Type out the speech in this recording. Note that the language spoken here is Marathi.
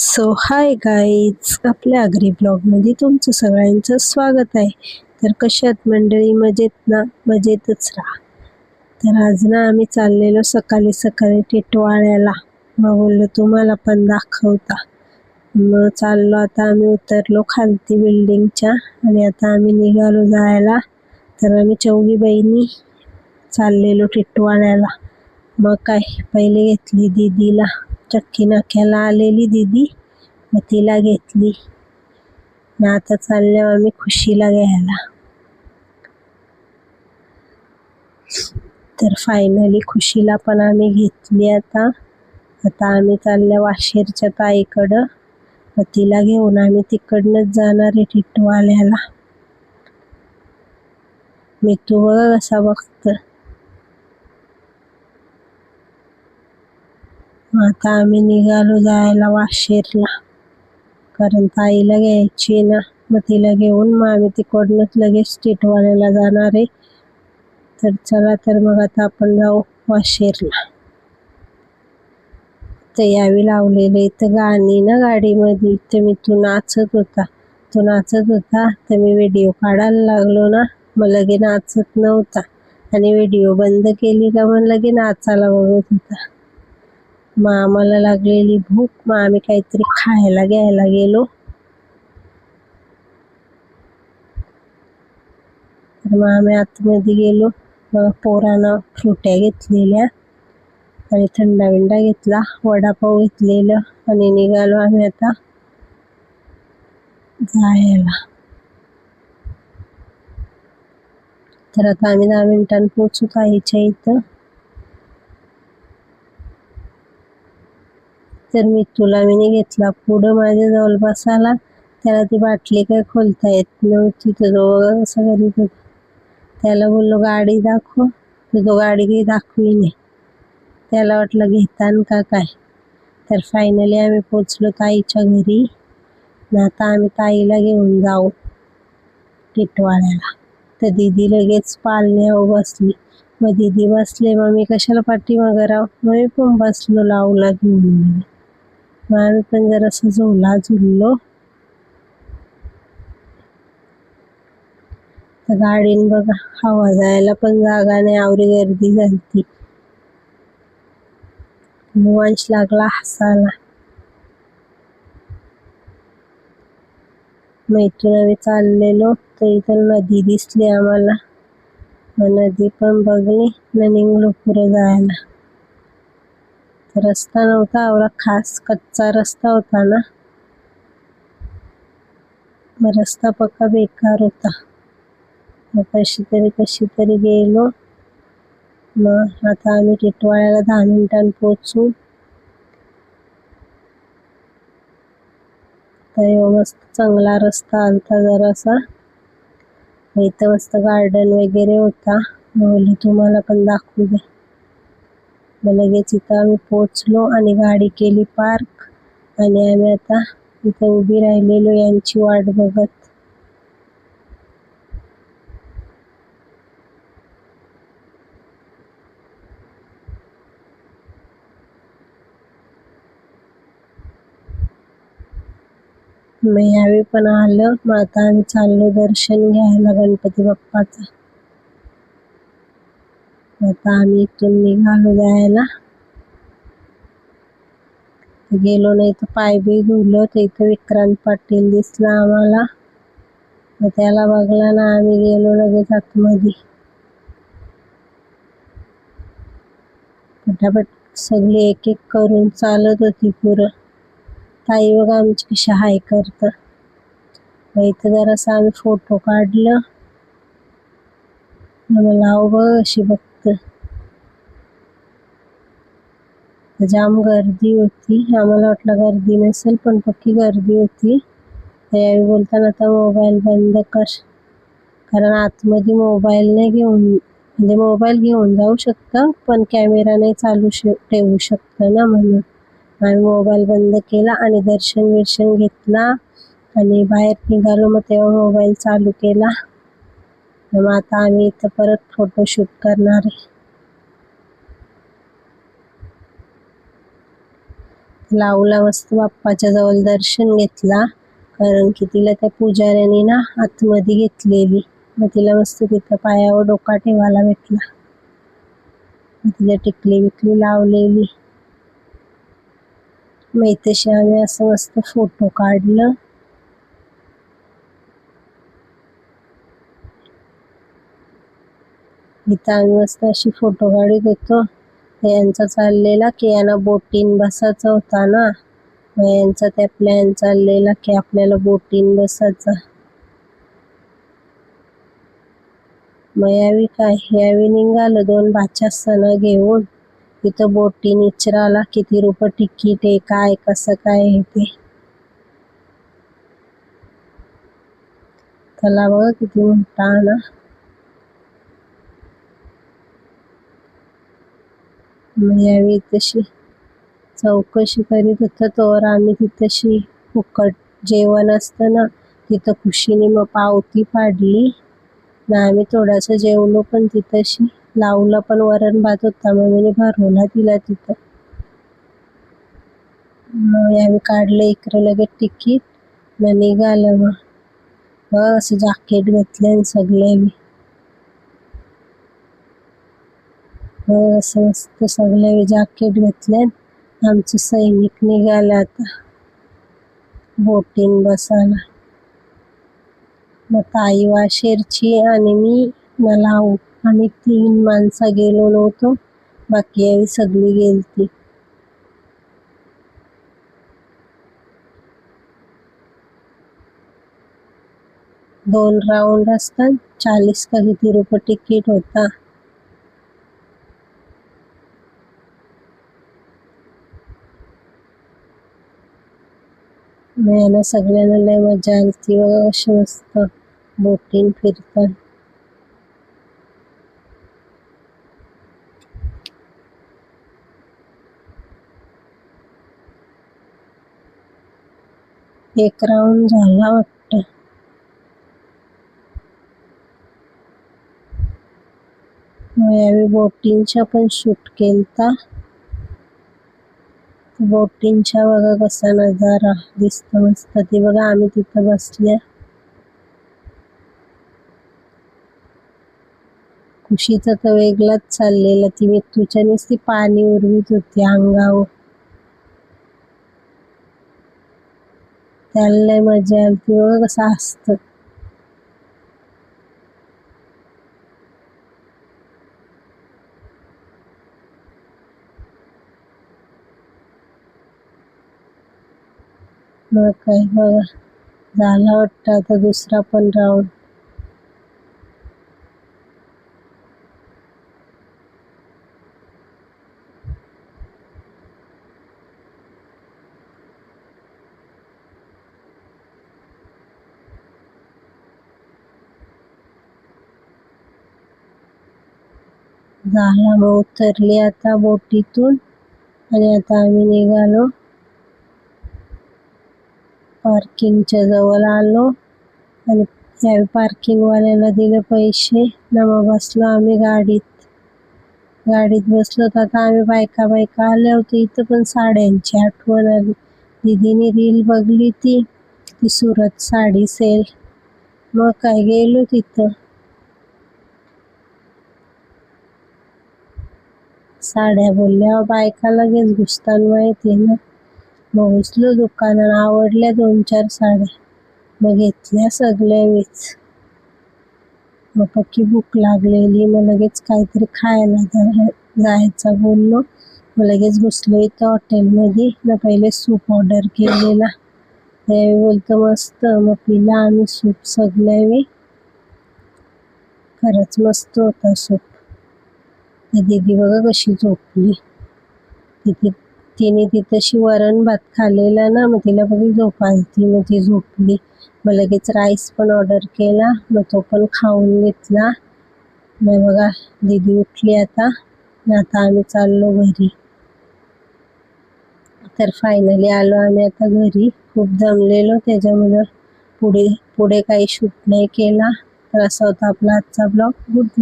सो हाय गाईज, आपल्या अग्री ब्लॉगमध्ये तुमचं सगळ्यांचं स्वागत आहे. तर कशात मंडळी, मजेत ना? मजेतच राहा. तर आज ना आम्ही चाललेलो सकाळी सकाळी टिटवाळ्याला. मग बोललो तुम्हाला पण दाखवता. मग चाललो, आता आम्ही उतरलो खालती बिल्डिंगच्या आणि आता आम्ही निघालो जायला. तर आम्ही चौघी बहिणी चाललेलो टिटवाळ्याला. मग काय, पहिले घेतली दीदीला, चक्की नाक्याला आलेली दीदी, मग तिला घेतली. आता चाललो आम्ही खुशीला घ्यायला. तर फायनली खुशीला पण आम्ही घेतली. आता आम्ही चालल्या वाशेरच्या ताईकडं. मग तिला घेऊन आम्ही तिकडनंच जाणार आहे टिटवाळ्याला. मी तू बघा कसा बघतं. आता आम्ही निघालो जायला वाशेरला, कारण ताईला घ्यायची ना. मग तिला घेऊन मग आम्ही तिकडनंच लगेच टिटवाळ्याला जाणार आहे. तर चला, तर मग आता आपण जाऊ वाशेरला. तर यावी लावलेलं इथं गाणी ना गाडीमध्ये. तर मी तो नाचत होता. तर मी व्हिडिओ काढायला लागलो ना, मग लगे नाचत नव्हता आणि व्हिडिओ बंद केली का मग लगे नाचायला बघत होता. मग आम्हाला लागलेली भूक, मग आम्ही काहीतरी खायला घ्यायला गेलो. तर मग आम्ही आतमध्ये गेलो. मग पोरानं फ्रुट्या घेतलेल्या आणि थंडा बिंडा घेतला, वडापाव घेतलेलं आणि निघालो आम्ही आता जायला. तर आता आम्ही 10 मिनिटांनी पोचू ताईच्या इथं. तर मी घेतला पुढं माझ्या जवळ बसायला. त्याला ती बाटली काय खोलता येत नव्हती. तर कसं करीत होता. त्याला बोललो गाडी दाखव, तर तो गाडी काही दाखवी नाही. त्याला वाटलं घेतान का काय. तर फायनली आम्ही पोचलो ताईच्या घरी. आता आम्ही ताईला घेऊन जाऊ टिटवाळ्याला. तर दीदी लगेच पाळण्यावर बसली. मग दीदी बसले, मग मी कशाला पाठीमागं राहू. मग मी पण बसलो लावला घेऊन. मग आम्ही पण जरासं झुललो. तर गाडीन बघा, हवा जायला पण जागा नाही, आवरी गर्दी झालती. वंश लागला हसायला. मग इथून आम्ही चाललेलो, तर इथं नदी दिसली आम्हाला. मग नदी पण बघली, मग निघलो पुढे जायला. तर रस्ता नव्हता एवढा खास, कच्चा रस्ता होता ना. मग रस्ता पक्का बेकार होता. मग कशी तरी गेलो. मग आता आम्ही टिटवाळ्याला 10 मिनिटांनी पोचू. तर मस्त चांगला रस्ता आलता जरासा. इथं मस्त गार्डन वगैरे होता. बोलली तुम्हाला पण दाखवू दे. मग लगेच इथं आम्ही पोचलो आणि गाडी केली पार्क. आणि आम्ही आता इथं उभी राहिलेलो यांची वाट बघत. मग यावेळी पण आलं. मग आता आम्ही चाललो दर्शन घ्यायला गणपती बाप्पाचं. आता आम्ही इथून निघालो जायला. गेलो नाही तर पाय बी धुलो. तर इथं विक्रांत पाटील दिसला आम्हाला. मग त्याला बघला ना, आम्ही गेलो लगेच आतमध्ये. पटापट सगळी एक एक करून चालत होती पुरं. ताई बघा आमची कशी हाय करतं. मग इथं जरासं आम्ही फोटो काढलं. मला बघ अशी बघतं. जाम गर्दी होती. आम्हाला वाटलं गर्दी नसेल, पण पक्की गर्दी होती. यावेळी बोलताना आता मोबाईल बंद कर, कारण आतमध्ये मोबाईल नाही घेऊन, म्हणजे मोबाईल घेऊन जाऊ शकतं पण कॅमेरा नाही चालू ठेवू शकतं ना, म्हणून आम्ही मोबाईल बंद केला आणि दर्शन घेतला आणि बाहेर निघालो. मग तेव्हा मोबाईल चालू केला. मग आता आम्ही इथं परत फोटोशूट करणार आहे. लावला मस्त बाप्पाच्या जवळ दर्शन घेतला, कारण की तिला त्या पुजाऱ्याने ना आतमध्ये घेतलेली. मग तिला मस्त तिथं पायावर डोका ठेवायला भेटला. मग तिला टिकली विकली लावलेली. मग इथेशी आम्ही असं मस्त फोटो काढलं. इथं आम्ही मस्त अशी फोटो काढत होतो. यांचा चाललेला की यांना बोटीन बसायचं होता ना, मग यांचा त्या प्लॅन चाललेला की आपल्याला बोटीन बसायचं. मग यावेळी निघालो 2 बाच्यासना घेऊन. तिथं बोटीन विचाराला किती रुपये तिकीट आहे, काय कसं काय आहे ते. त्याला बघा किती मोठा ना. मग यावेळी तशी चौकशी करीत होतं तर आम्ही तिथशी फुकट जेवण असतं ना, तिथं खुशीने मग पावती पाडली. मग आम्ही थोडंसं जेवलो, पण तिथशी लावलं पण वरण भात होता, मग मी भरवला तिला तिथं. मग आम्ही काढलं इकडे लगेच तिकीट. मग निघालं. मग असं जॅकेट घेतलं सगळे. असं मस्त सगळे जॅकेट घेतले. आमचं सैनिक निघाला आता बोटीन बसायला. मग ताई वाशेरची आणि मी नलाऊ, आम्ही 3 माणसं गेलो नव्हतो, बाकी यावी सगळी गेलती. 2 राऊंड असतात, 40 का किती रुपये तिकीट होता. मग याला सगळ्यांना लय मजा आली बघा, अशी मस्त बोटीन फिरतात. एक राऊंड झाला वाटतं. मग यावेळी बोटिंगच्या पण शूट केलता. बोटिंगच्या बघा कसा नजारा दिसतो मस्त. ती बघा आम्ही तिथं बसल्या. खुशीचं तर वेगळाच चाललेलं, ती मिठूच्यानेच ती पाणी उरवीत होती अंगावर. त्याला लय मजा आली ती बघा कसं असतं. मग काय बघा झाला वाटतं आता दुसरा पण राऊंड. झाला. मग उतरली आता बोटीतून आणि आता आम्ही निघालो. पार्किंगच्या जवळ आलो आणि या पार्किंगवाल्याला दिले पैसे ना. मग बसलो आम्ही गाडीत बसलो. तर आता आम्ही बायका आल्या होतो. इथं पण साड्यांची आठवण आली. दीदीने रील बघली ती सुरत साडी सेल. मग काय गेलो तिथं. साड्या बोलल्यावर बायका लगेच घुसताना माहिती ना. मग घुसलो दुकानात, आवडल्या 2-4 साड्या. मग घेतल्या सगळ्या वेच. मग पक्की भूक लागलेली. मग लगेच काहीतरी खायला जायचं बोललो. मग लगेच घुसलो इथं हॉटेलमध्ये. मग पहिले सूप ऑर्डर केलेला. त्यावेळी बोलतो मस्त. मग पिला आम्ही सूप सगळ्या वेळी. खरंच मस्त होता सूप. दीदी बघा कशी झोपली. तिने तिथंशी वरण भात खाल्लेला ना, मग तिला बघी झोप आली. मग ती झोपली. मग लगेच राईस पण ऑर्डर केला. मग तो पण खाऊन घेतला. मग बघा दीदी उठली आता. आता आम्ही चाललो घरी. तर फायनली आलो आम्ही आता घरी. खूप दमलेलो, त्याच्यामुळे पुढे काही शूट नाही केला. तर असा होता आपला आजचा ब्लॉग. Good night.